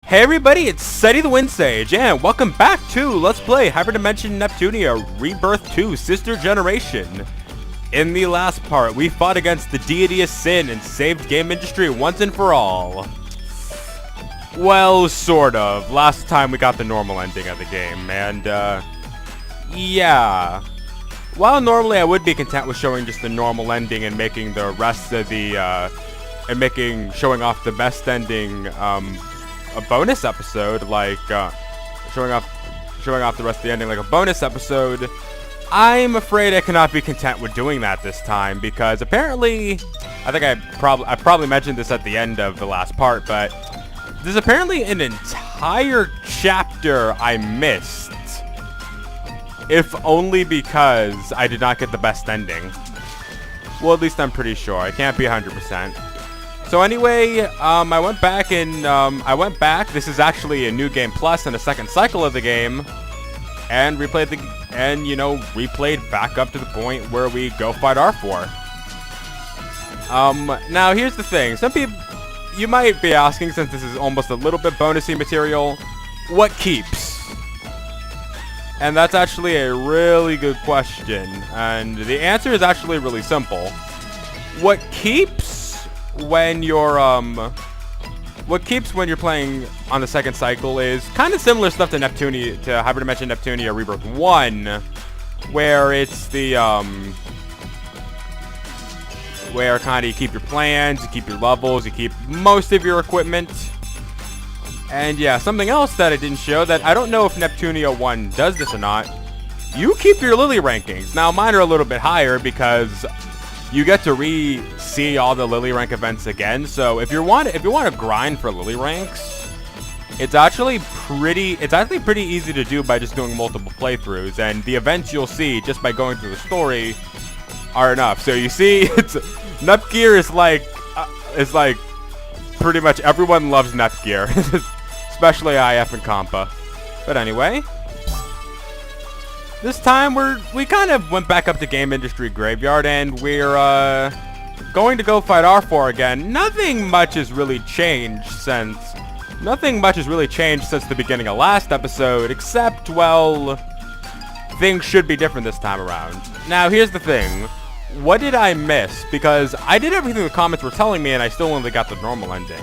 Hey everybody, it's Seti the Wind Sage, and welcome back to Let's Play Hyperdimension Neptunia Rebirth 2 Sister Generation. In the last part, we fought against the deity of sin and saved game industry once and for all. Well, sort of. Last time we got the normal ending of the game, and yeah. While normally I would be content with showing just the normal ending and making the rest of the, showing off the best ending, a bonus episode, like showing off the rest of the ending like a bonus episode, I'm afraid I cannot be content with doing that this time, because apparently, I think I probably mentioned this at the end of the last part, but there's apparently an entire chapter I missed, if only because I did not get the best ending. Well, at least I'm pretty sure. I can't be 100%. So anyway, I went back. This is actually a new game plus and a second cycle of the game, and replayed back up to the point where we go fight Arfoire. Now here's the thing. Some people, you might be asking, since this is almost a little bit bonusy material, what keeps? And that's actually a really good question, and the answer is actually really simple. What keeps when you're playing on the second cycle is kind of similar stuff to Hyperdimension Neptunia Rebirth 1, where it's the where kind of you keep your plans, you keep your levels, you keep most of your equipment. And yeah, something else that I didn't show, that I don't know if Neptunia 1 does this or not, you keep your Lily rankings. Now mine are a little bit higher because you get to see all the Lily rank events again. So if you want to grind for Lily ranks, it's actually pretty easy to do by just doing multiple playthroughs, and the events you'll see just by going through the story are enough. So you see, Nepgear is like pretty much everyone loves Nepgear, especially IF and Compa. But anyway, this time we kind of went back up to Game Industry Graveyard, and we're going to go fight Arfoire again. Nothing much has really changed since the beginning of last episode, except, well, things should be different this time around. Now here's the thing. What did I miss? Because I did everything the comments were telling me, and I still only got the normal ending.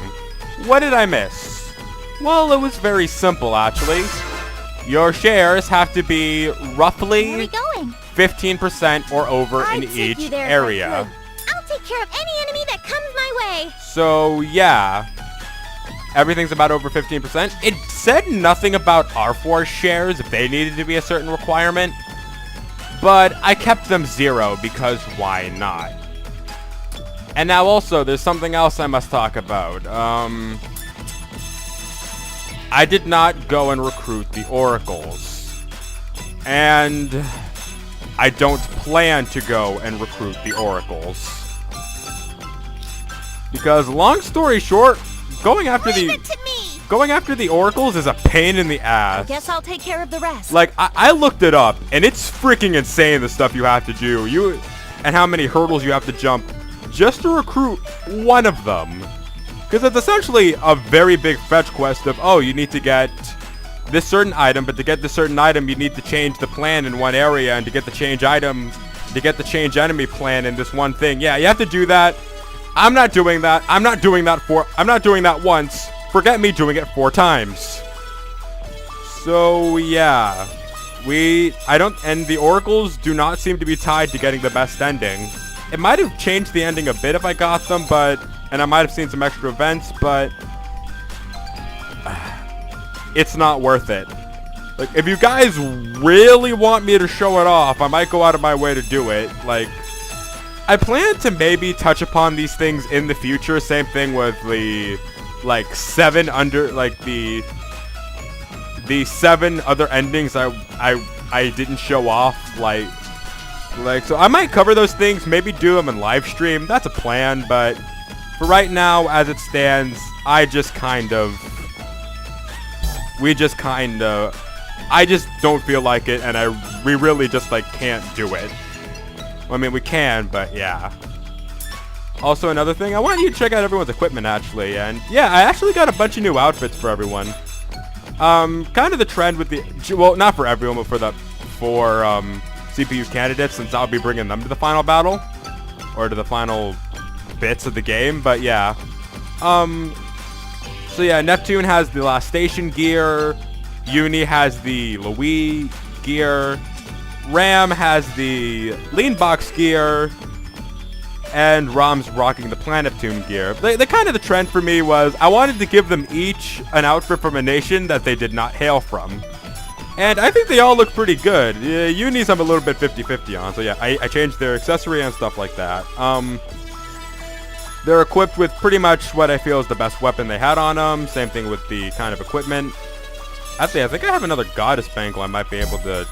What did I miss? Well, it was very simple, actually. Your shares have to be roughly 15% or over in each area. I'll take care of any enemy that comes my way. So yeah, everything's about over 15%. It said nothing about Arfoire shares, if they needed to be a certain requirement, but I kept them 0 because why not? And now also, there's something else I must talk about. I did not go and recruit the oracles, and I don't plan to go and recruit the oracles, because long story short, going after the oracles is a pain in the ass. Guess I'll take care of the rest. Like, I looked it up, and it's freaking insane the stuff you have to do, and how many hurdles you have to jump just to recruit one of them. Because it's essentially a very big fetch quest of, oh, you need to get this certain item, but to get this certain item, you need to change the plan in one area, and to get the change enemy plan in this one thing. Yeah, you have to do that. I'm not doing that. I'm not doing that once. Forget me doing it 4 times. So yeah, and the oracles do not seem to be tied to getting the best ending. It might have changed the ending a bit if I got them, and I might have seen some extra events, but it's not worth it. Like, if you guys really want me to show it off, I might go out of my way to do it. Like, I plan to maybe touch upon these things in the future. Same thing with the, like, the 7 other endings I didn't show off, like, so I might cover those things, maybe do them in live stream. That's a plan, but for right now, as it stands, I just don't feel like it, and we really just, like, can't do it. Well, I mean, we can, but yeah. Also, another thing, I wanted you to check out everyone's equipment, actually. And yeah, I actually got a bunch of new outfits for everyone. Kind of the trend with the... Well, not for everyone, but for CPU candidates, since I'll be bringing them to the final battle. Or to the final bits of the game, but yeah. So yeah, Neptune has the last station gear. Uni has the Louis gear. Ram has the lean box gear. And Rom's rocking the Planeptune gear. The kind of the trend for me was I wanted to give them each an outfit from a nation that they did not hail from. And I think they all look pretty good. Unis I'm a little bit 50-50 on. So yeah, I changed their accessory and stuff like that. They're equipped with pretty much what I feel is the best weapon they had on them. Same thing with the kind of equipment. Actually, I think I have another goddess bangle I might be able to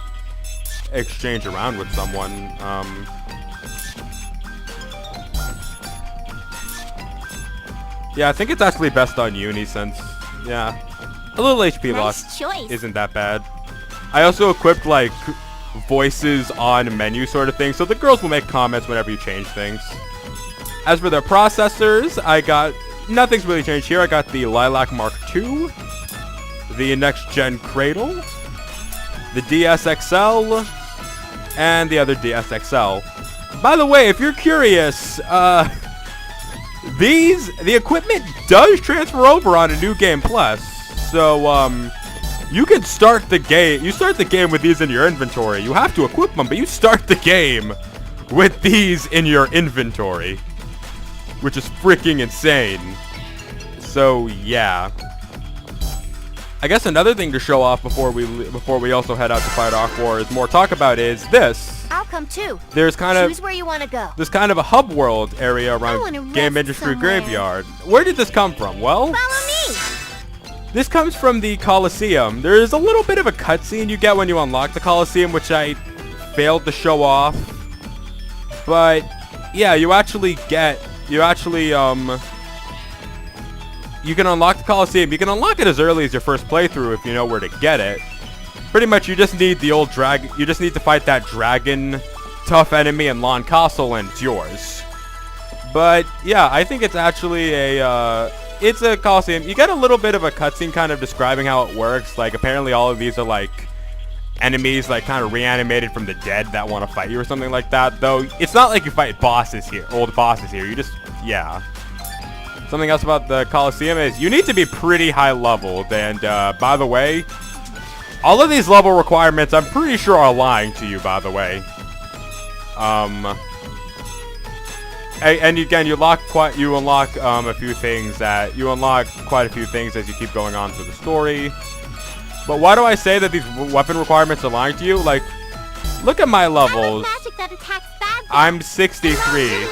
exchange around with someone. Yeah, I think it's actually best on Uni since, yeah, a little HP loss isn't that bad. I also equipped, like, voices on menu sort of thing, so the girls will make comments whenever you change things. As for their processors, nothing's really changed here. I got the Lilac Mark II, the next-gen Cradle, the DSXL, and the other DSXL. By the way, if you're curious, the equipment does transfer over on a New Game Plus. So, you can start the game. You start the game with these in your inventory. You have to equip them, but you start the game with these in your inventory, which is freaking insane. So, yeah. I guess another thing to show off before we also head out to fight Arfoire is more talk about is this. I'll come too. There's kind of choose where you want to go. There's kind of a hub world area around Game Industry Graveyard. Where did this come from? Well, follow me. This comes from the Coliseum. There is a little bit of a cutscene you get when you unlock the Coliseum, which I failed to show off. But yeah, you can unlock the Coliseum. You can unlock it as early as your first playthrough if you know where to get it. Pretty much, you just need the old dragon. You just need to fight that dragon, tough enemy in Lon Castle, and it's yours. But yeah, I think it's actually it's a Coliseum. You get a little bit of a cutscene kind of describing how it works. Like, apparently all of these are like enemies, like kind of reanimated from the dead that want to fight you or something like that. Though it's not like you fight bosses here, old bosses here. You just, yeah. Something else about the Coliseum is you need to be pretty high leveled. And by the way, all of these level requirements, I'm pretty sure are lying to you, by the way. And again, you unlock quite a few things as you keep going on through the story. But why do I say that these weapon requirements are lying to you? Like, look at my levels. I'm 63.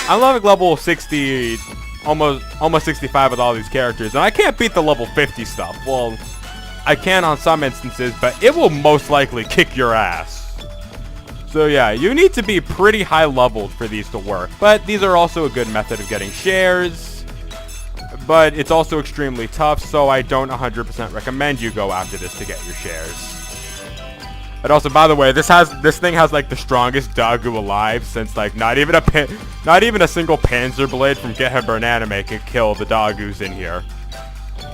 I'm level 60, almost 65 with all these characters, and I can't beat the level 50 stuff. Well, I can on some instances, but it will most likely kick your ass. So yeah, you need to be pretty high leveled for these to work. But these are also a good method of getting shares. But it's also extremely tough, so I don't 100% recommend you go after this to get your shares. And also, by the way, this thing has like the strongest Dagu alive, since like not even a single Panzer Blade from Get Him Burn Anime can kill the Dagus in here.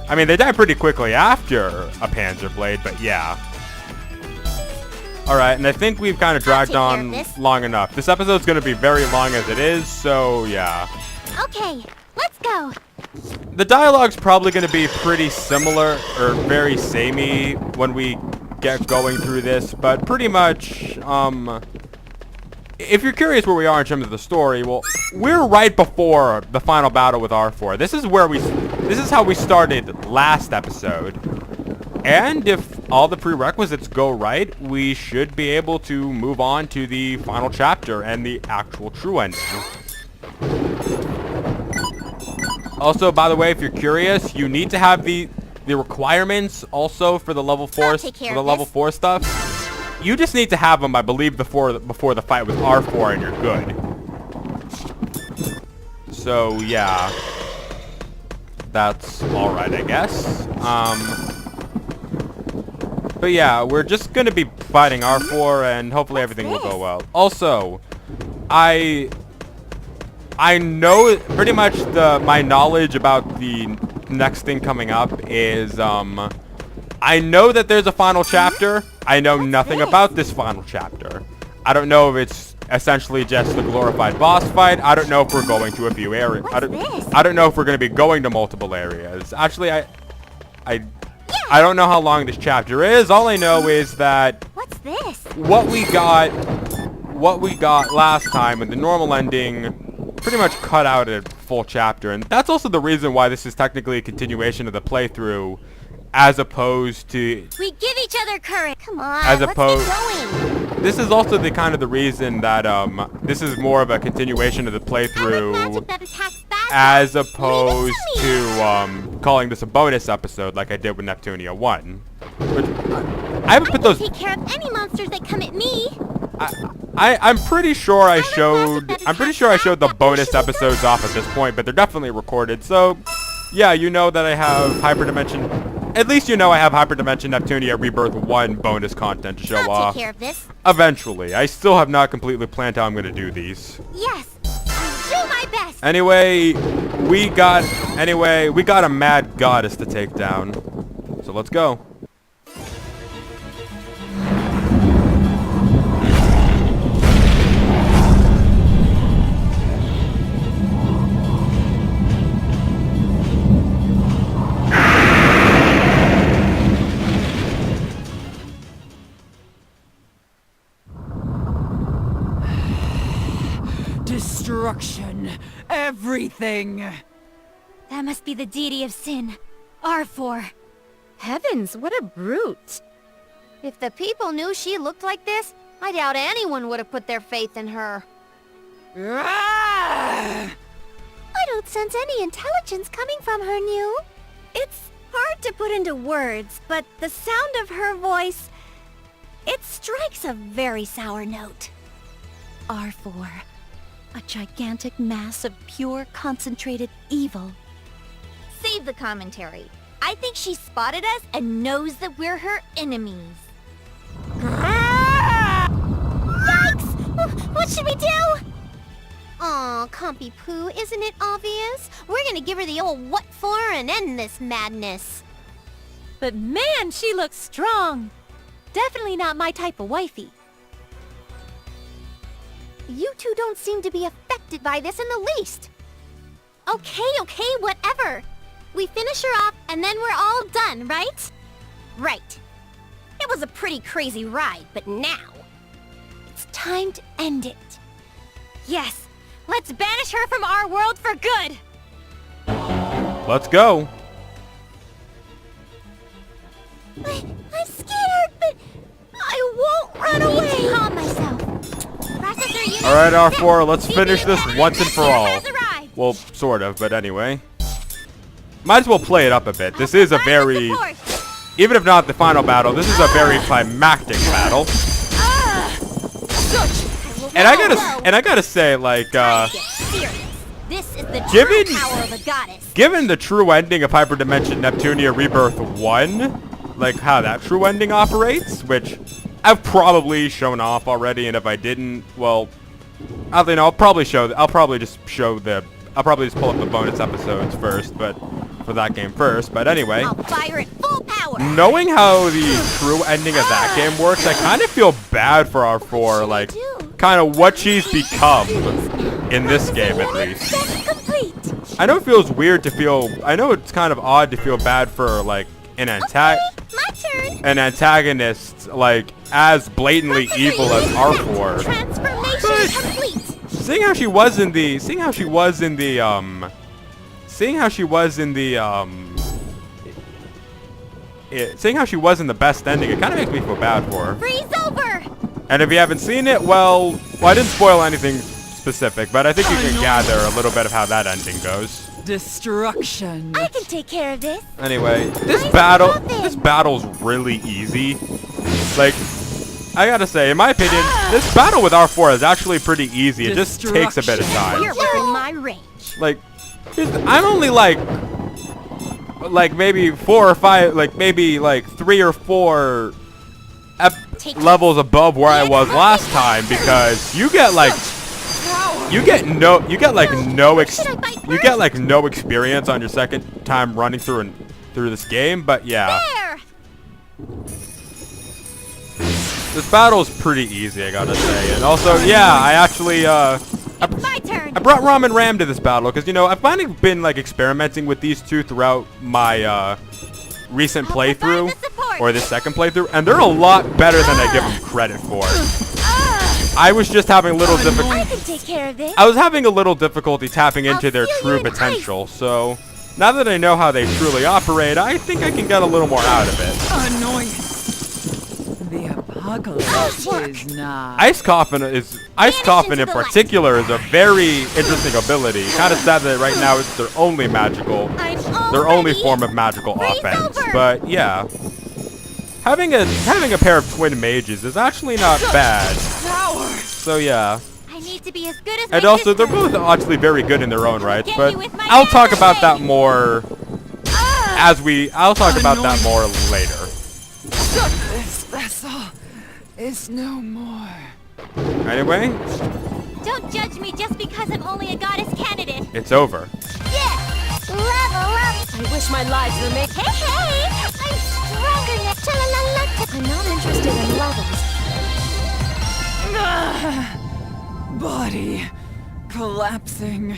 I mean, they die pretty quickly after a Panzer Blade, but yeah. Alright, and I think we've kind of dragged on long enough. This episode's going to be very long as it is, so yeah. Okay, let's go. The dialogue's probably going to be pretty similar, or very samey when we get going through this, but pretty much, if you're curious where we are in terms of the story, well, we're right before the final battle with Arfoire. This is how we started last episode. And if all the prerequisites go right, we should be able to move on to the final chapter and the actual true ending. Also, by the way, if you're curious, you need to have the requirements also for the level 4 stuff. You just need to have them, I believe, before the fight with Arfoire, and you're good. So yeah, that's all right, I guess. But yeah, we're just gonna be fighting Arfoire, and hopefully everything will go well. Also, I know pretty much my knowledge about the next thing coming up is I know that there's a final chapter. I know nothing about this final chapter. I don't know if it's essentially just the glorified boss fight. I don't know if we're going to a few areas. I don't know if we're going to be going to multiple areas. Actually, I don't know how long this chapter is. All I know is that What's this? what we got last time in the normal ending pretty much cut out a full chapter, and that's also the reason why this is technically a continuation of the playthrough, as opposed to We give each other courage. Come on, As let's opposed- get going. this is also the kind of the reason that this is more of a continuation of the I like playthrough magic that attacks fast. as opposed to calling this a bonus episode like I did with Neptunia 1. Which I haven't put those. Take care of any monsters that come at me. I'm pretty sure I showed that the bonus episodes off at this point, but they're definitely recorded. So, yeah, you know that I have Hyperdimension. At least you know I have Hyperdimension Neptunia Rebirth 1 bonus content to show I'll off. take care of this. Eventually. I still have not completely planned how I'm going to do these. Yes, I'll do my best. Anyway, we got a mad goddess to take down. So let's go. Destruction. Everything. That must be the deity of sin, Arfoire. Heavens, what a brute. If the people knew she looked like this, I doubt anyone would have put their faith in her. Ah! I don't sense any intelligence coming from her, New. It's hard to put into words, but the sound of her voice, it strikes a very sour note. Arfoire, a gigantic mass of pure, concentrated evil. Save the commentary. I think she spotted us and knows that we're her enemies. Yikes! What should we do? Aw, Compy Poo, isn't it obvious? We're gonna give her the old what for and end this madness. But man, she looks strong. Definitely not my type of wifey. You two don't seem to be affected by this in the least. Okay, whatever. We finish her off and then we're all done, right? Right. It was a pretty crazy ride, but now It's time to end it. Yes, let's banish her from our world for good. Let's go. I'm scared, but I won't run away. Calm myself. All right, Arfoire, let's finish this once and for all. Has arrived. Well, sort of, but anyway. Might as well play it up a bit. This is a very, even if not the final battle, this is a very climactic battle. And I gotta say, like, This is the given- true power of a goddess. given the true ending of Hyperdimension Neptunia Rebirth 1, like how that true ending operates, which I've probably shown off already, and if I didn't, well, I don't know, I'll probably just pull up the bonus episodes first, but for that game first. But anyway, I'll fire at full power. knowing how the true ending of that game works, I kind of feel bad for Arfoire, like, kind of what she's become in this game at least. That's complete. I know it feels weird to feel, I know it's kind of odd to feel bad for, like, an My turn. antagonist, like, as blatantly evil as Arfoire. Transformation complete. Seeing how she was in the best ending, it kind of makes me feel bad for her. Freeze over. And if you haven't seen it, well, I didn't spoil anything specific, but I think you can gather a little bit of how that ending goes. Destruction. I can take care of this. Anyway, this nothing. battle's really easy. Like, I gotta say, in my opinion, this battle with R4 is actually pretty easy. It just takes a bit of time. You're within my range. Like, I'm only like maybe 4 or 5, like maybe like 3 or 4 levels above where I was last time, because you get like You get no experience on your second time running through this game, but yeah. There! This battle is pretty easy, I gotta say. And also, yeah, I actually My turn! I brought Ram and Ram to this battle because, you know, I've finally been like experimenting with these two throughout my recent playthrough, or this second playthrough, and they're a lot better than I give them credit for. I was just having a little difficulty. I can take care of this. I was having a little difficulty tapping into their seal true you in potential, so now that I know how they truly operate, I think I can get a little more out of it. Annoyance. The apocalypse is not. Ice Coffin in into the particular is a very interesting ability. Kind of sad that right now it's their only form of magical Freeze offense. over. But yeah, having a pair of twin mages is actually not bad. Power. So yeah. I need to be as good as And my also, they're sister. both actually very good in their own rights, Get but you with my I'll talk about hammer that blade. more I'll talk about that more later. This vessel is no more. Anyway, Don't judge me just because I'm only a goddess candidate. it's over. Yeah! Level up! I wish my lives were made. Hey! I'm stronger now! Cha-la-la-la. I'm not interested in levels. Body collapsing.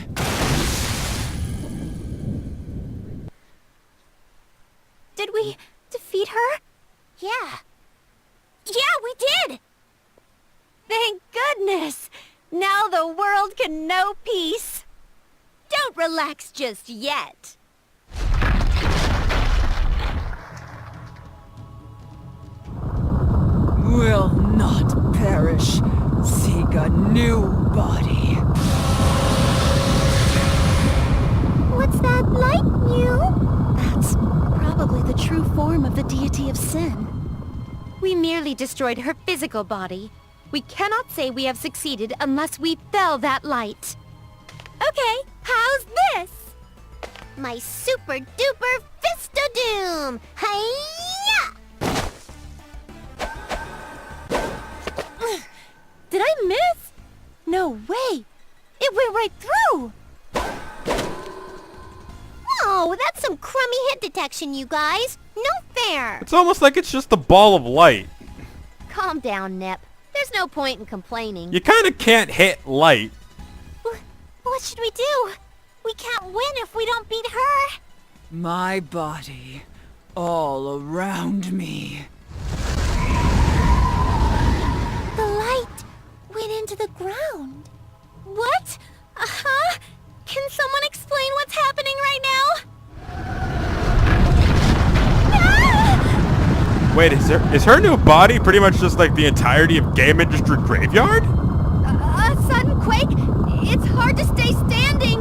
Did we defeat her? Yeah. Yeah, we did! Thank goodness! Now the world can know peace. Don't relax just yet. Will not perish. Seek a new body. What's that light, Mew? That's probably the true form of the deity of sin. We merely destroyed her physical body. We cannot say we have succeeded unless we fell that light. Okay, how's this? My super duper fist of doom! Hiya! Did I miss? No way! It went right through! Oh, that's some crummy hit detection, you guys. No fair. It's almost like it's just a ball of light. Calm down, Nep. There's no point in complaining. You kind of can't hit light. What should we do? We can't win if we don't beat her. My body. All around me. The light went into the ground. What? Uh-huh. Can someone explain what's happening right now? Ah! Wait, is her new body pretty much just like the entirety of Game Industry Graveyard? A sudden quake? It's hard to stay standing.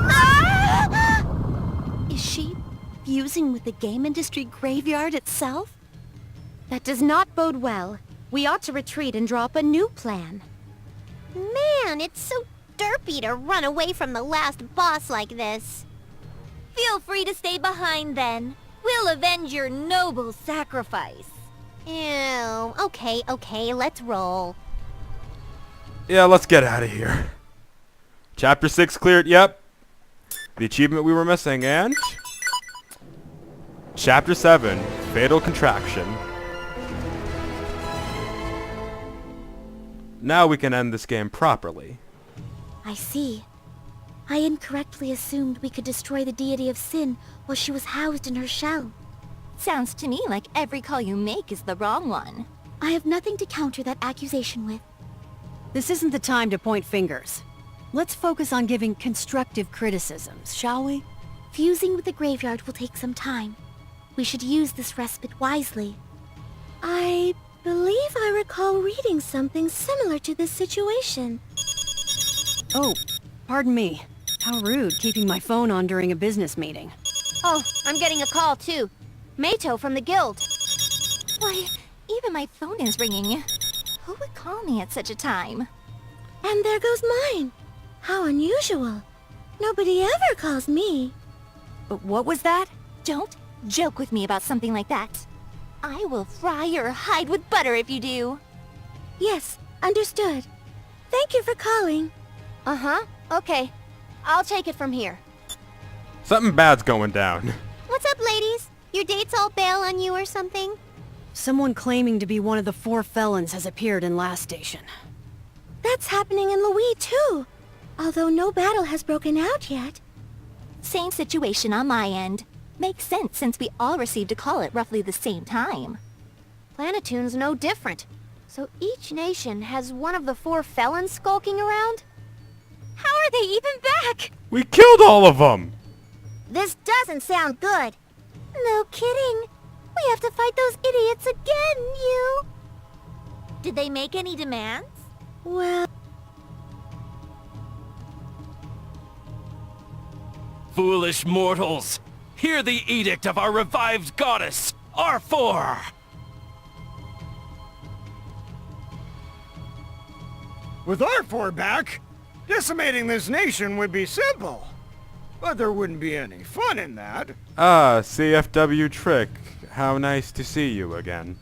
Ah! Is she fusing with the game industry graveyard itself? That does not bode well. We ought to retreat and draw up a new plan. Man, it's so derpy to run away from the last boss like this. Feel free to stay behind then. We'll avenge your noble sacrifice. Ew. Okay, let's roll. Yeah, let's get out of here. Chapter 6 cleared, yep. The achievement we were missing, and... Chapter 7, Fatal Contraction. Now we can end this game properly. I see. I incorrectly assumed we could destroy the deity of sin while she was housed in her shell. Sounds to me like every call you make is the wrong one. I have nothing to counter that accusation with. This isn't the time to point fingers. Let's focus on giving constructive criticisms, shall we? Fusing with the graveyard will take some time. We should use this respite wisely. I believe I recall reading something similar to this situation. Oh, pardon me. How rude, keeping my phone on during a business meeting. Oh, I'm getting a call too. Mato from the guild. Why, even my phone is ringing. Who would call me at such a time? And there goes mine. How unusual. Nobody ever calls me. But what was that? Don't joke with me about something like that. I will fry your hide with butter if you do. Yes, understood. Thank you for calling. Uh-huh. Okay. I'll take it from here. Something bad's going down. What's up, ladies? Your dates all bail on you or something? Someone claiming to be one of the 4 felons has appeared in Last Station. That's happening in Louis, too. Although no battle has broken out yet. Same situation on my end. Makes sense since we all received a call at roughly the same time. Planetoon's no different. So each nation has one of the 4 felons skulking around? How are they even back? We killed all of them! This doesn't sound good. No kidding. We have to fight those idiots again, you. Did they make any demands? Well... Foolish mortals! Hear the edict of our revived goddess, Arfoire! With Arfoire back, decimating this nation would be simple. But there wouldn't be any fun in that. Ah, CFW Trick. How nice to see you again.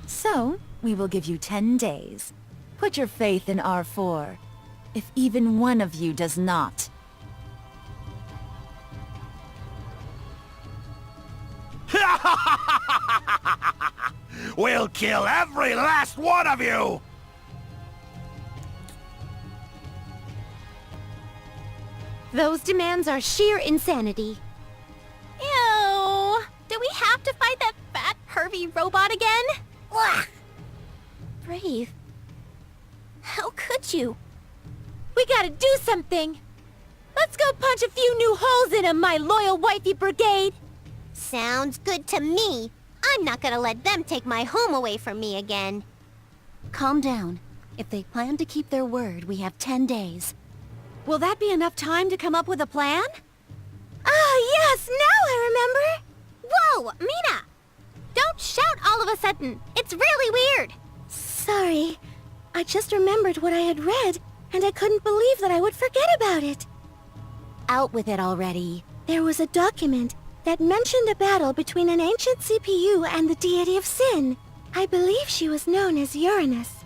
So, we will give you 10 days. Put your faith in R4. If even one of you does not, We'll kill every last one of you! Those demands are sheer insanity. Ew! Do we have to fight that fat, pervy robot again? Ugh. Brave. How could you? We gotta do something! Let's go punch a few new holes in 'em, my loyal wifey brigade! Sounds good to me. I'm not gonna let them take my home away from me again. Calm down. If they plan to keep their word, we have 10 days. Will that be enough time to come up with a plan? Ah, yes! Now I remember! Whoa! Mina! Don't shout all of a sudden! It's really weird! Sorry. I just remembered what I had read, and I couldn't believe that I would forget about it. Out with it already. There was a document that mentioned a battle between an ancient CPU and the deity of sin. I believe she was known as Uranus.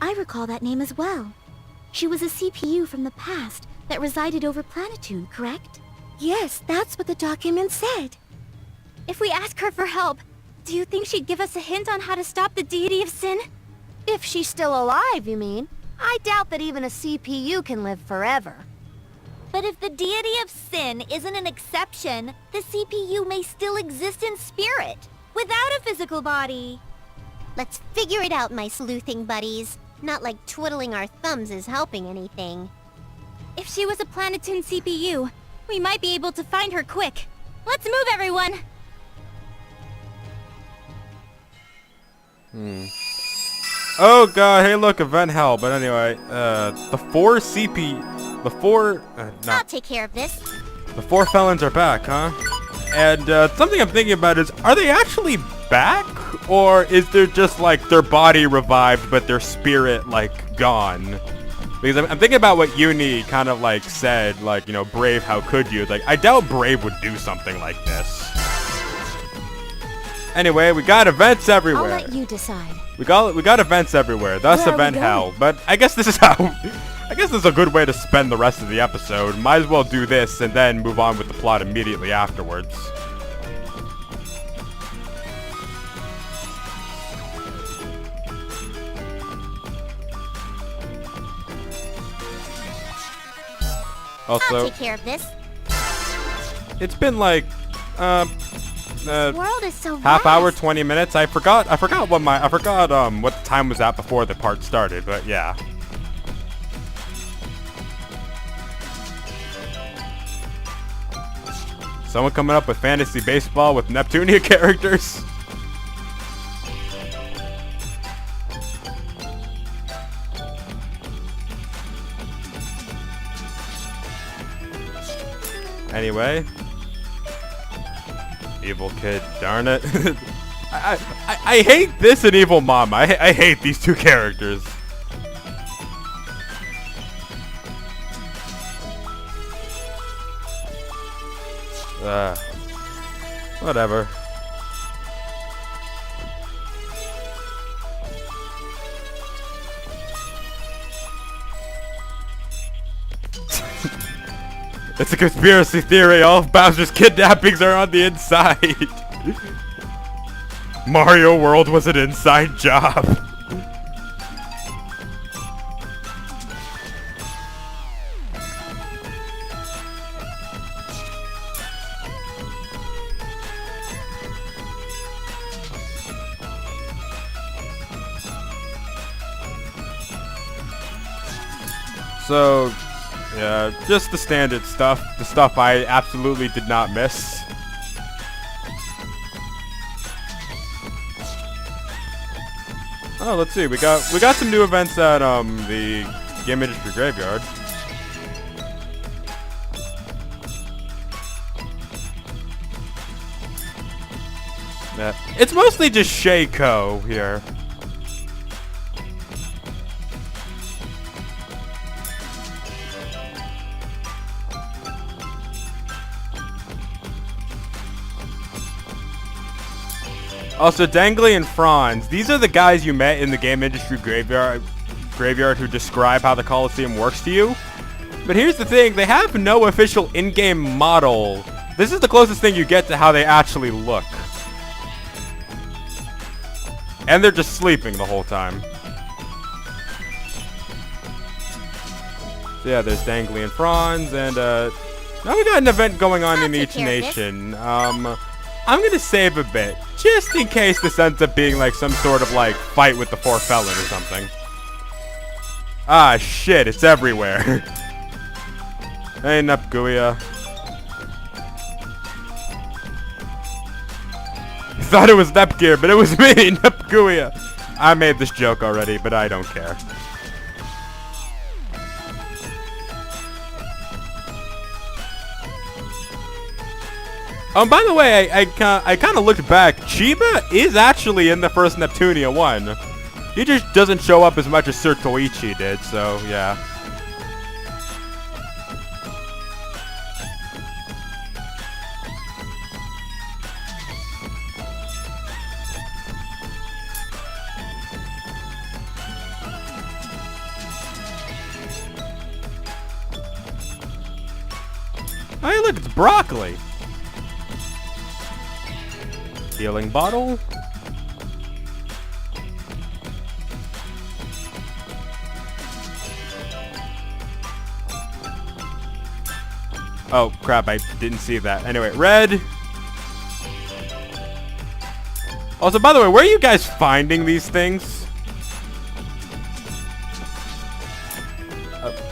I recall that name as well. She was a CPU from the past that resided over Planetoon, correct? Yes, that's what the document said. If we ask her for help, do you think she'd give us a hint on how to stop the deity of sin? If she's still alive, you mean? I doubt that even a CPU can live forever. But if the deity of sin isn't an exception, the CPU may still exist in spirit, without a physical body. Let's figure it out, my sleuthing buddies. Not like twiddling our thumbs is helping anything. If she was a Planetoon CPU, we might be able to find her quick. Let's move, everyone! Oh god, hey look, event hell. But anyway, the 4 I'll take care of this. The 4 felons are back, huh? And something I'm thinking about is, are they actually back? Or is there just like their body revived but their spirit like gone? Because I'm thinking about what Uni kind of like said, like, you know, Brave, how could you? It's like, I doubt Brave would do something like this. Anyway, we got events everywhere. I'll let you decide. We got events everywhere. Thus Where are we event going? hell. But I guess this is how I guess this is a good way to spend the rest of the episode. Might as well do this and then move on with the plot immediately afterwards. I'll Also, take care of this. it's been like The world is so half hour, vast. 20 minutes. I forgot what the time was at before the part started, but yeah. Someone coming up with fantasy baseball with Neptunia characters. Anyway. Evil kid, darn it. I hate this and Evil Mom. I hate these two characters. Whatever. It's a conspiracy theory. All of Bowser's kidnappings are on the inside. Mario World was an inside job. So, yeah, just the standard stuff. The stuff I absolutely did not miss. Oh, let's see. We got some new events at the Game Industry Graveyard. Yeah, it's mostly just Shaco here. Also, Dangly and Franz, these are the guys you met in the Game Industry Graveyard who describe how the Coliseum works to you. But here's the thing, they have no official in-game model. This is the closest thing you get to how they actually look. And they're just sleeping the whole time. So yeah, there's Dangly and Franz, and now we got an event going on in each nation. I'm gonna save a bit, just in case this ends up being like some sort of like fight with the Four Felon or something. Ah shit, it's everywhere. Hey Neptunia. Thought it was Nepgear, but it was me, Neptunia. I made this joke already, but I don't care. By the way, I kind of looked back. Chiba is actually in the first Neptunia one. He just doesn't show up as much as Sir Toichi did, so yeah. Oh, hey, look, it's broccoli. Healing bottle. Oh crap, I didn't see that. Anyway, red. Also, by the way, where are you guys finding these things?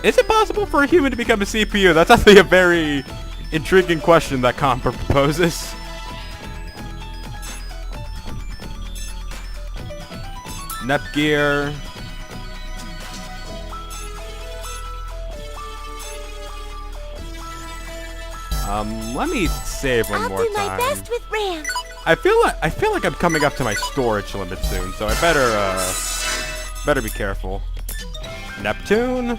Is it possible for a human to become a CPU? That's actually a very intriguing question that Comper proposes. Nepgear. Let me save one more time. I'll do my best with Ram. I feel like I'm coming up to my storage limit soon, so I better be careful. Neptune.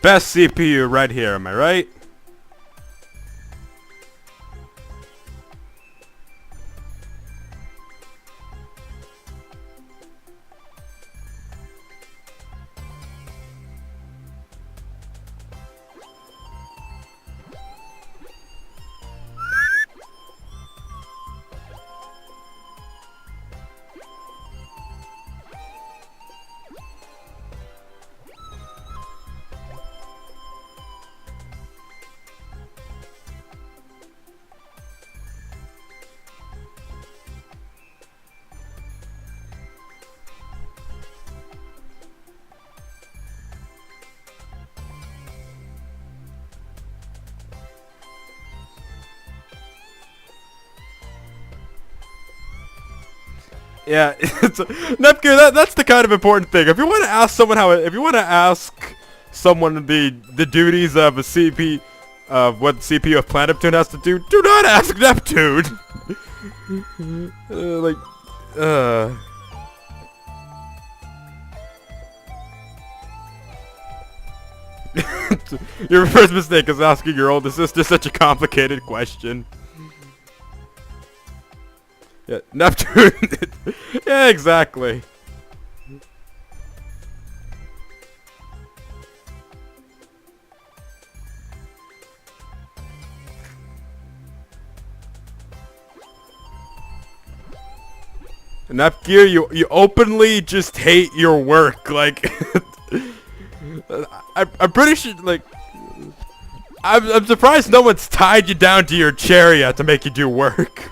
Best CPU right here, am I right? Yeah, Nepgear, that's the kind of important thing. If you want to ask someone the duties of a CP, of what the CPU of Planet Neptune has to do not ask Neptune. Your first mistake is asking your older sister such a complicated question. Yeah, Neptune. Yeah, exactly. Nepgear, you openly just hate your work. Like, I'm pretty sure. Like, I'm surprised no one's tied you down to your chair yet to make you do work.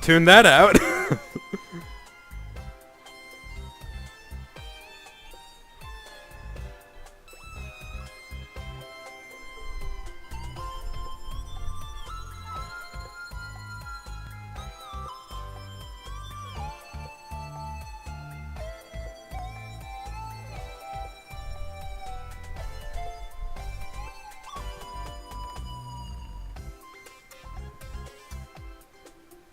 Tune that out.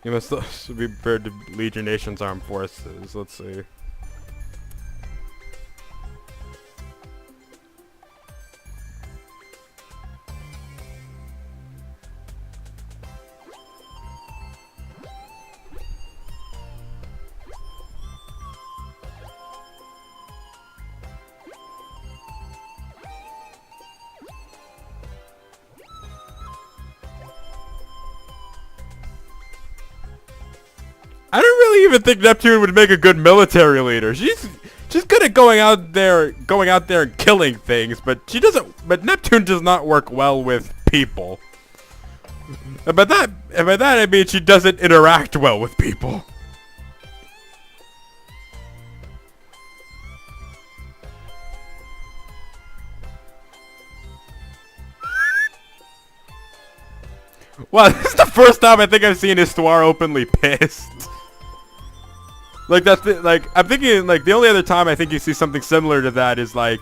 You must also be prepared to lead your nation's armed forces. Let's see. I don't really even think Neptune would make a good military leader. She's good at going out there and killing things, but she doesn't. But Neptune does not work well with people. And by that I mean she doesn't interact well with people. Wow, this is the first time I think I've seen Histoire openly pissed. Like I'm thinking like the only other time I think you see something similar to that is like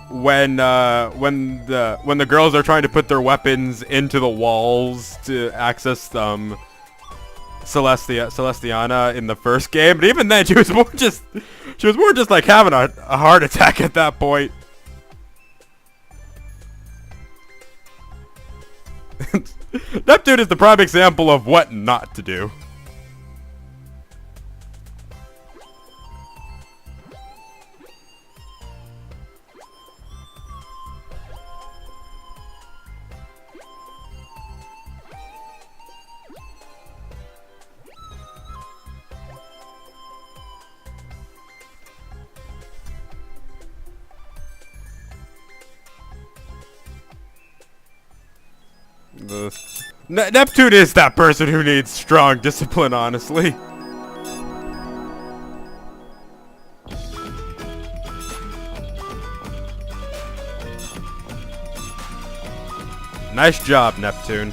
when the girls are trying to put their weapons into the walls to access Celestiana in the first game, but even then she was more just like having a heart attack at that point. Neptune is the prime example of what not to do. Neptune is that person who needs strong discipline, honestly. Nice job, Neptune.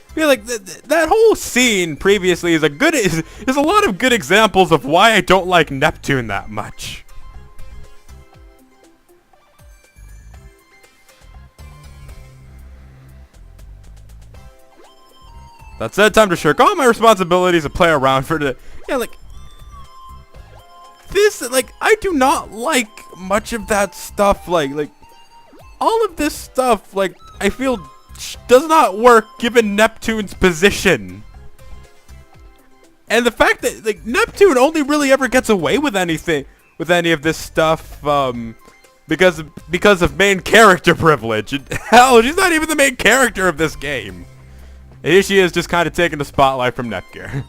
I feel like that whole scene previously is a lot of good examples of why I don't like Neptune that much. That said, time to shirk all my responsibilities and play around for the... Yeah, like... This, like, I do not like much of that stuff, like... All of this stuff, like, I feel does not work given Neptune's position. And the fact that, like, Neptune only really ever gets away with anything, with any of this stuff, because of main character privilege. And, hell, she's not even the main character of this game. And here she is just kind of taking the spotlight from Nepgear.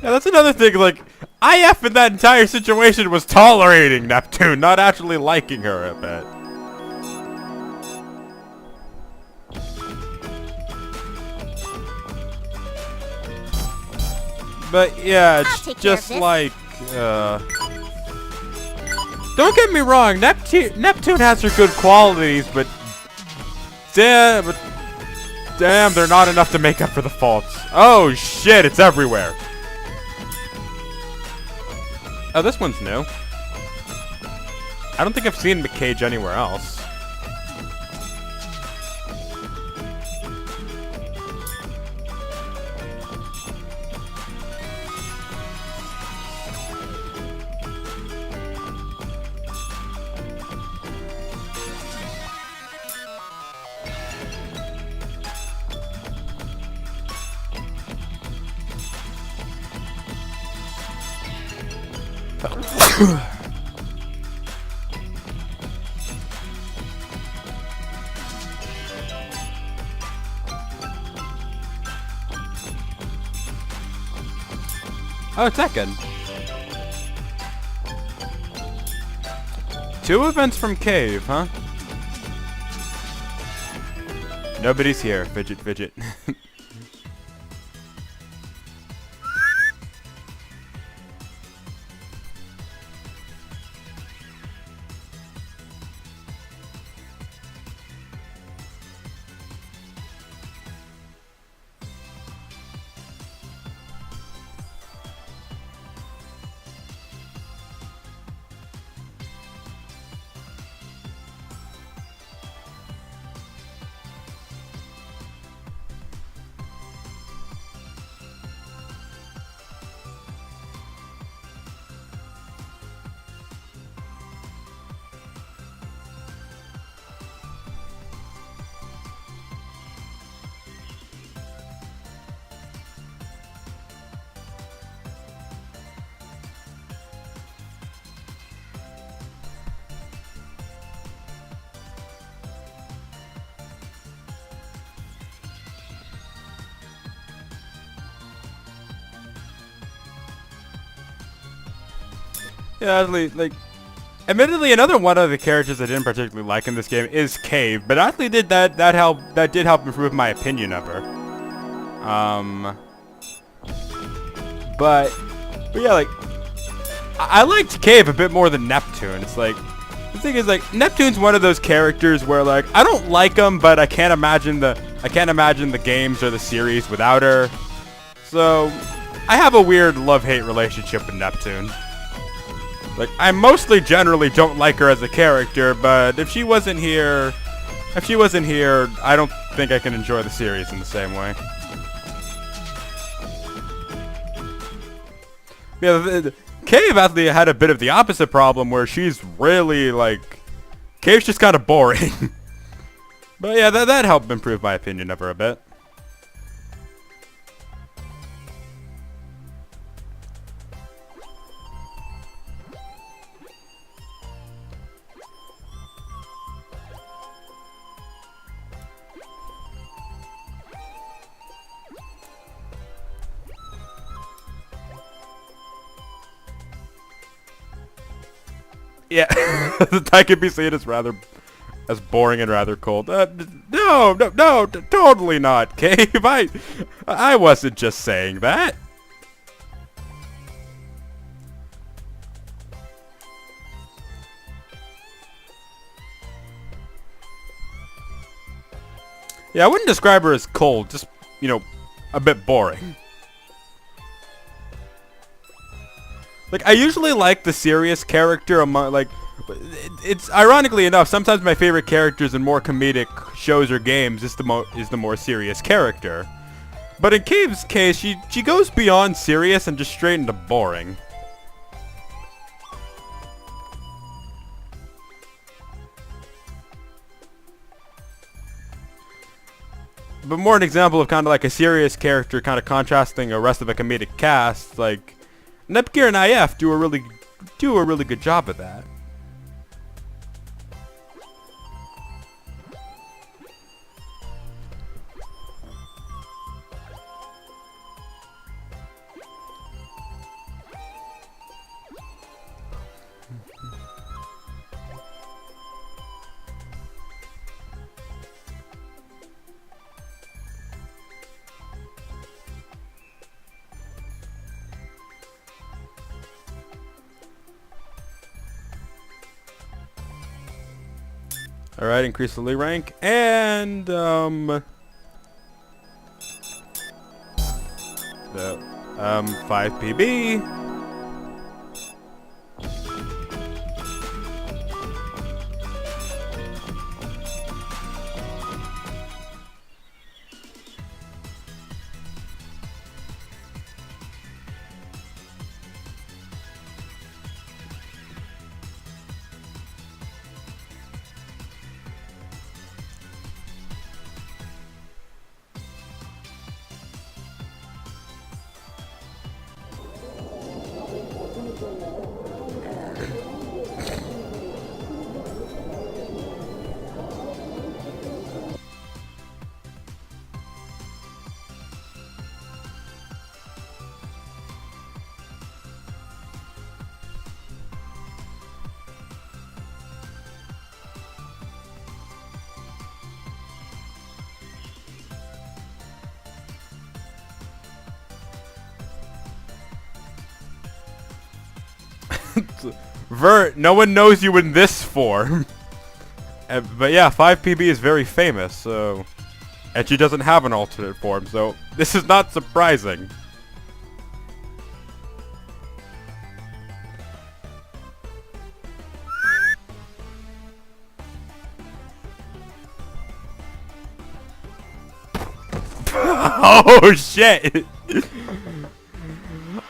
Yeah, that's another thing, like, IF in that entire situation was tolerating Neptune, not actually liking her a bit. But yeah, it's just like, don't get me wrong, Neptune has her good qualities, but damn, they're not enough to make up for the faults. Oh shit, it's everywhere. Oh, this one's new. I don't think I've seen McCage anywhere else. Oh, Tekken. 2 events from Cave, huh? Nobody's here. Fidget, fidget. Yeah, like, admittedly, another one of the characters I didn't particularly like in this game is Cave, but actually did that did help improve my opinion of her. But yeah, like, I liked Cave a bit more than Neptune. It's like, the thing is, like, Neptune's one of those characters where, like, I don't like him, but I can't imagine the games or the series without her. So I have a weird love-hate relationship with Neptune. Like, I mostly generally don't like her as a character, but if she wasn't here, I don't think I can enjoy the series in the same way. Yeah, Cave actually had a bit of the opposite problem where she's really, like, Cave's just kind of boring. But yeah, that helped improve my opinion of her a bit. Yeah, that could be seen as boring and rather cold. No, totally not, Cave. I wasn't just saying that. Yeah, I wouldn't describe her as cold, just, you know, a bit boring. Like, I usually like the serious character among, like, it's ironically enough, sometimes my favorite characters in more comedic shows or games is the more serious character. But in Cave's case, she goes beyond serious and just straight into boring. But more an example of kind of like a serious character kind of contrasting the rest of a comedic cast, like Nepgear and IF do a really good job of that. Alright, increase the league rank. And, 5 PB. Vert, no one knows you in this form. But yeah, 5 PB is very famous, so... And she doesn't have an alternate form, so this is not surprising. Oh shit!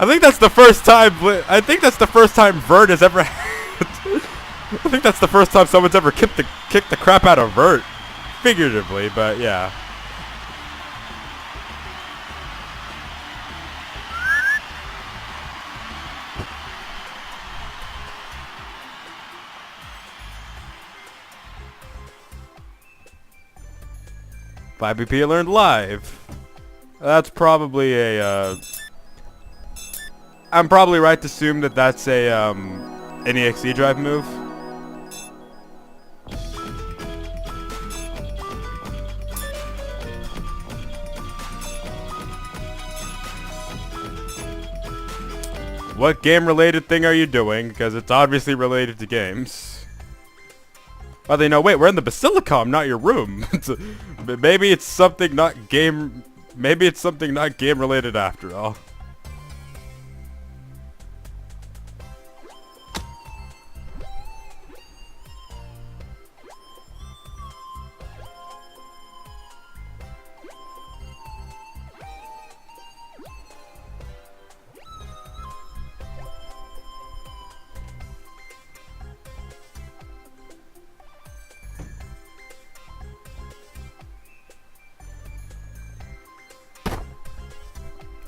I think that's the first time. I think that's the first time Vert has ever. I think that's the first time someone's ever kicked the crap out of Vert, figuratively, but yeah. BP learned live. That's probably a. I'm probably right to assume that that's a an EXE drive move. What game-related thing are you doing? Because it's obviously related to games. Oh, they know. Wait, we're in the Basilicom, not your room. Maybe it's something not game. Maybe it's something not game-related after all.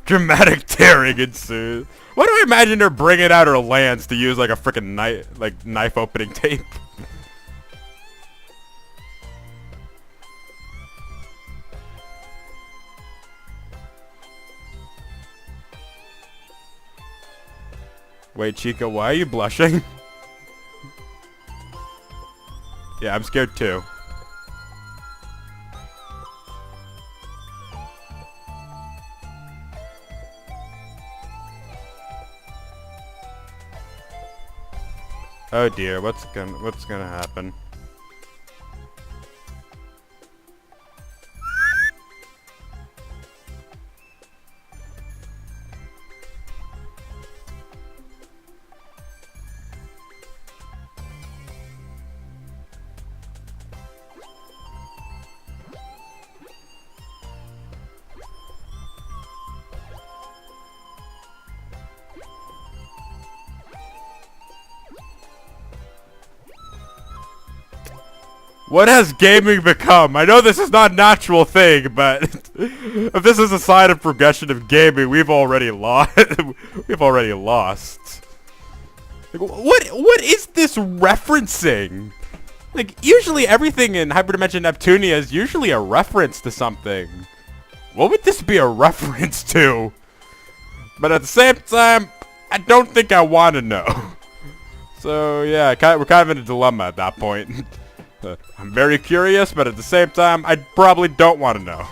Dramatic tearing ensues. Why do I imagine her bringing out her lance to use like a freaking knife opening tape? Wait, Chica, why are you blushing? Yeah, I'm scared too. Oh dear, what's gonna happen? What has gaming become? I know this is not a natural thing, but if this is a sign of progression of gaming, we've already lost. We've already lost. Like, what is this referencing? Like, usually everything in Hyperdimension Neptunia is usually a reference to something. What would this be a reference to? But at the same time, I don't think I want to know. So yeah, we're kind of in a dilemma at that point. I'm very curious, but at the same time, I probably don't want to know.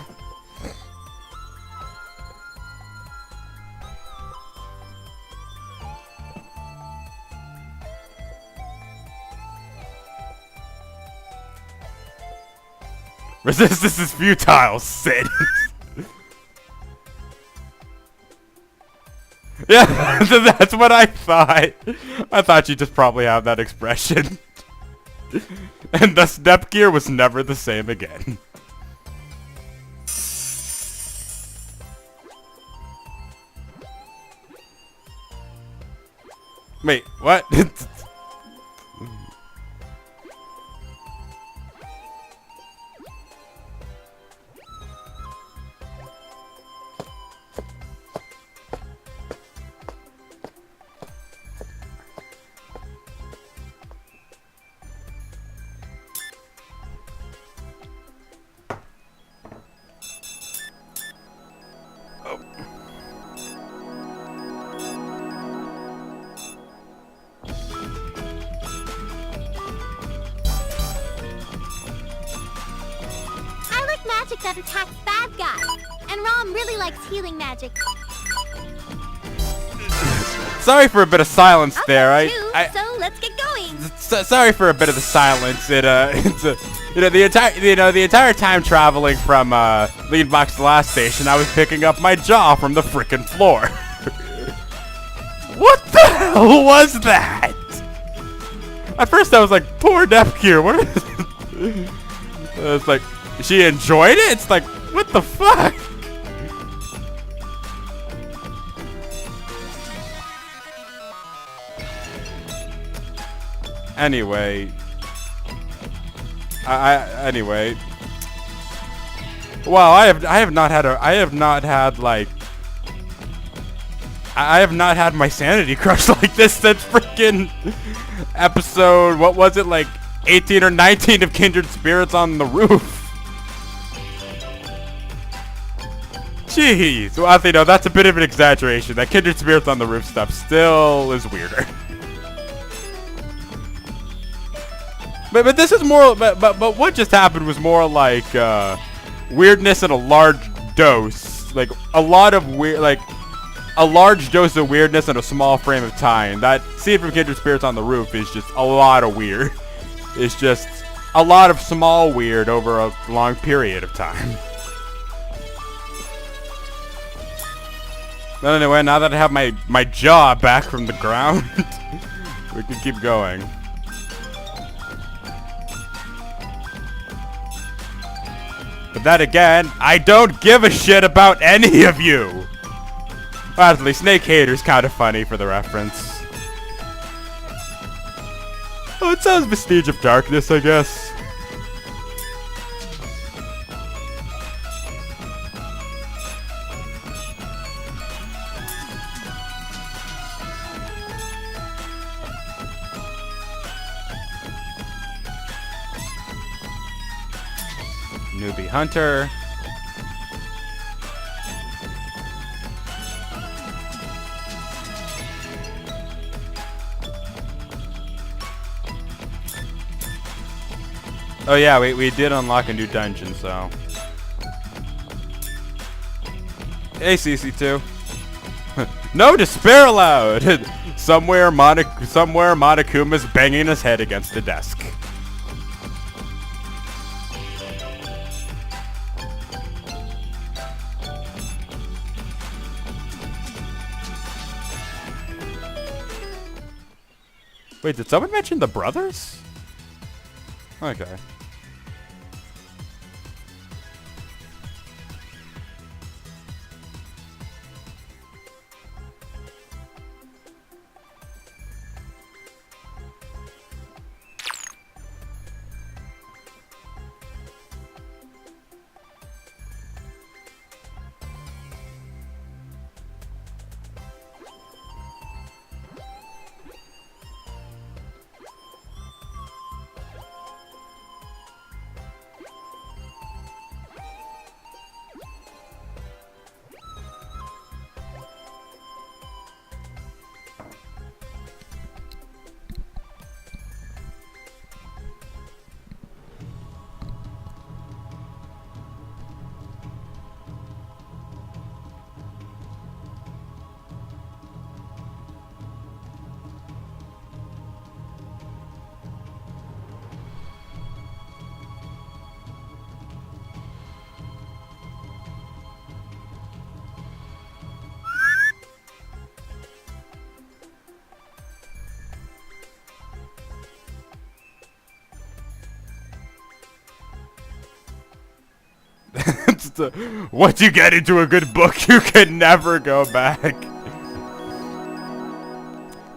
Resistance is futile, Sid. Yeah, that's what I thought. I thought you'd just probably have that expression. And thus Nepgear was never the same again. Wait, what? I like magic that attacks bad guys. And Rom really likes healing magic. Sorry for a bit of silence there. So let's get going. Sorry for a bit of the silence. The entire time traveling from Leadbox to the last station, I was picking up my jaw from the frickin' floor. What the hell was that? At first I was like, poor Nepgear, what it's like, she enjoyed it? It's like, what the fuck? Anyway, anyway. Well, I have not had my sanity crushed like this since freaking episode, what was it, like 18 or 19 of Kindred Spirits on the Roof. Jeez. Well, I think, no, that's a bit of an exaggeration. That Kindred Spirits on the Roof stuff still is weirder. But this is more, but what just happened was more like weirdness in a large dose, like a lot of weird, like a large dose of weirdness in a small frame of time. That scene from Kindred Spirits on the Roof is just a lot of weird. It's just a lot of small weird over a long period of time. But anyway, now that I have my jaw back from the ground, we can keep going. But then again, I don't give a shit about any of you! Honestly, Snake Hater's kind of funny for the reference. Oh, it sounds Vestige of Darkness, I guess. Newbie Hunter. Oh yeah, we did unlock a new dungeon, so. Hey, CC2. No despair allowed! Somewhere Monokuma's banging his head against the desk. Wait, did someone mention the brothers? Okay. Once you get into a good book, you can never go back.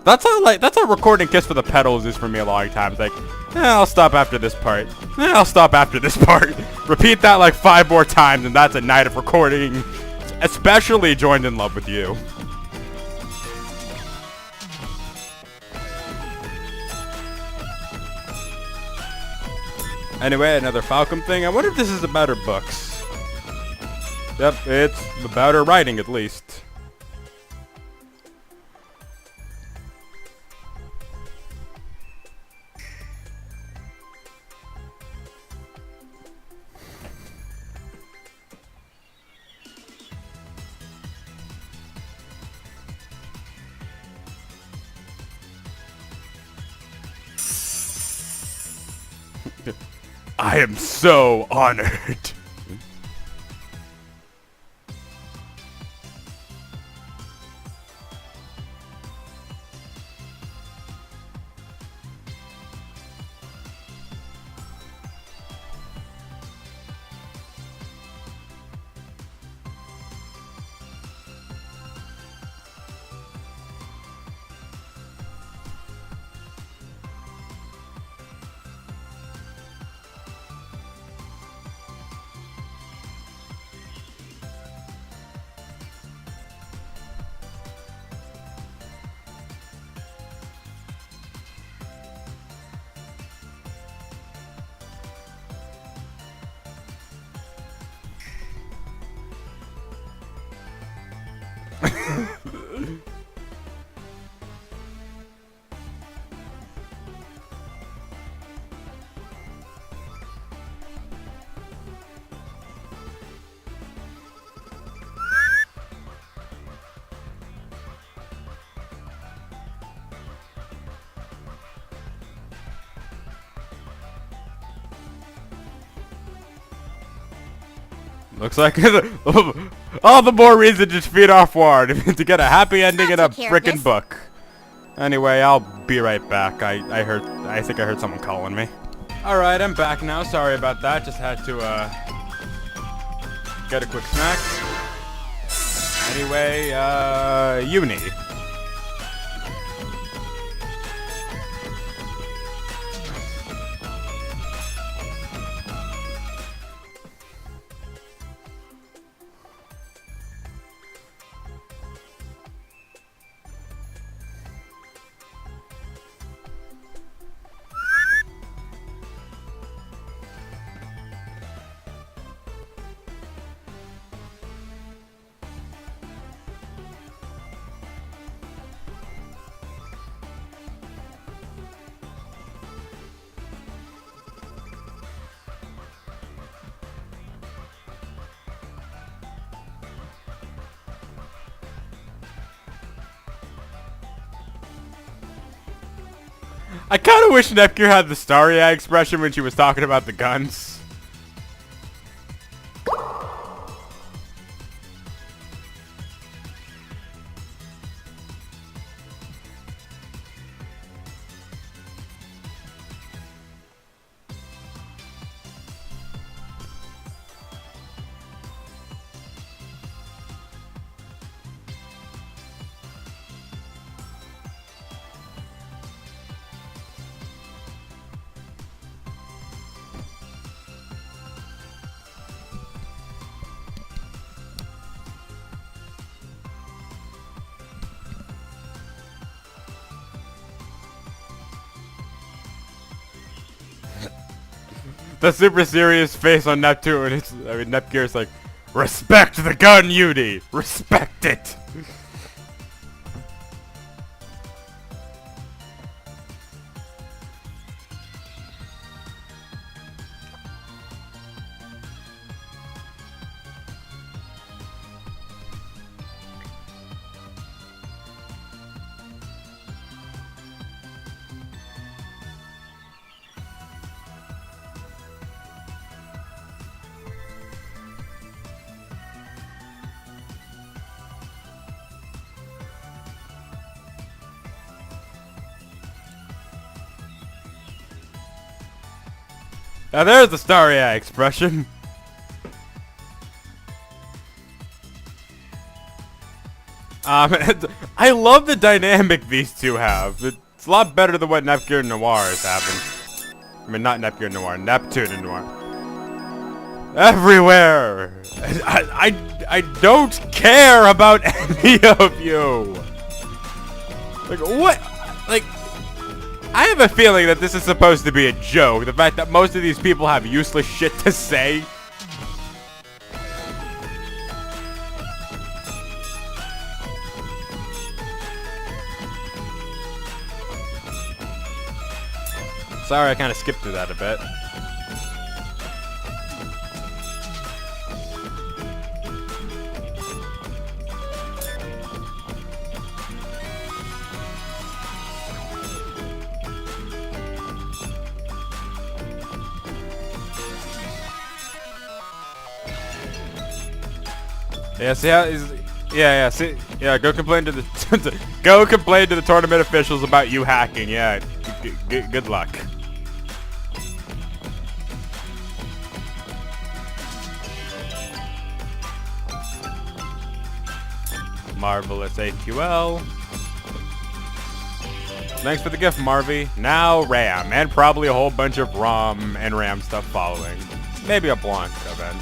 That's how recording Kiss for the Petals is for me a lot of times. Like, I'll stop after this part. I'll stop after this part. Repeat that like 5 more times, and that's a night of recording. Especially Joined in Love with You. Anyway, another Falcom thing. I wonder if this is about her books. Yep, it's about her writing at least. I am so honored. Looks like all the more reason to defeat Arfoire to get a happy ending in a frickin' book. Anyway, I'll be right back. I think I heard someone calling me. Alright, I'm back now. Sorry about that. Just had to get a quick snack. Anyway, Uni. I kind of wish Nepgear had the starry eye expression when she was talking about the guns. The super serious face on Neptune. Nepgear's like, respect the gun, Yudi! Respect it! Now there's the starry eye expression. I love the dynamic these two have. It's a lot better than what Nepgear and Noir is having. I mean, not Nepgear and Noir, Neptune and Noir. Everywhere! I don't care about any of you! Like, what? Like, I have a feeling that this is supposed to be a joke. The fact that most of these people have useless shit to say. Sorry, I kind of skipped through that a bit. Yeah, see how is go complain to the go complain to the tournament officials about you hacking. Yeah, good luck. Marvelous AQL. Thanks for the gift, Marvy. Now RAM, and probably a whole bunch of ROM and RAM stuff following. Maybe a Blanc event.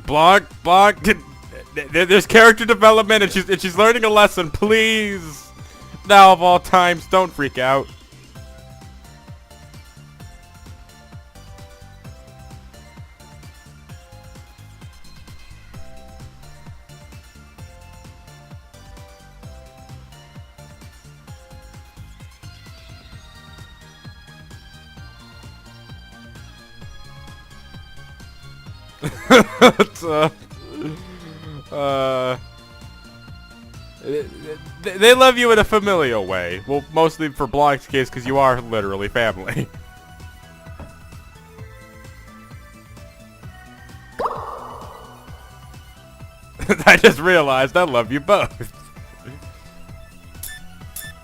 Blanc, there's character development, and she's learning a lesson. Please, now of all times, don't freak out. They love you in a familial way. Well, mostly for Blanc's case, because you are literally family. I just realized I love you both.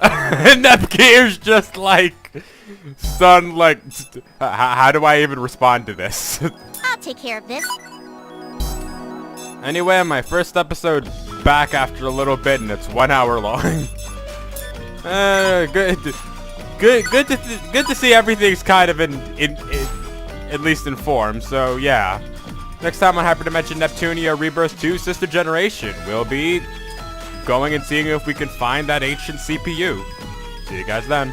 And Nepgear's just like, son, like, how do I even respond to this? I'll take care of this. Anyway, my first episode back after a little bit, and it's 1 hour long. Good to see everything's kind of in at least in form. So yeah, next time on Hyperdimension Neptunia Rebirth 2 Sister Generation, we'll be going and seeing if we can find that ancient CPU. See you guys then.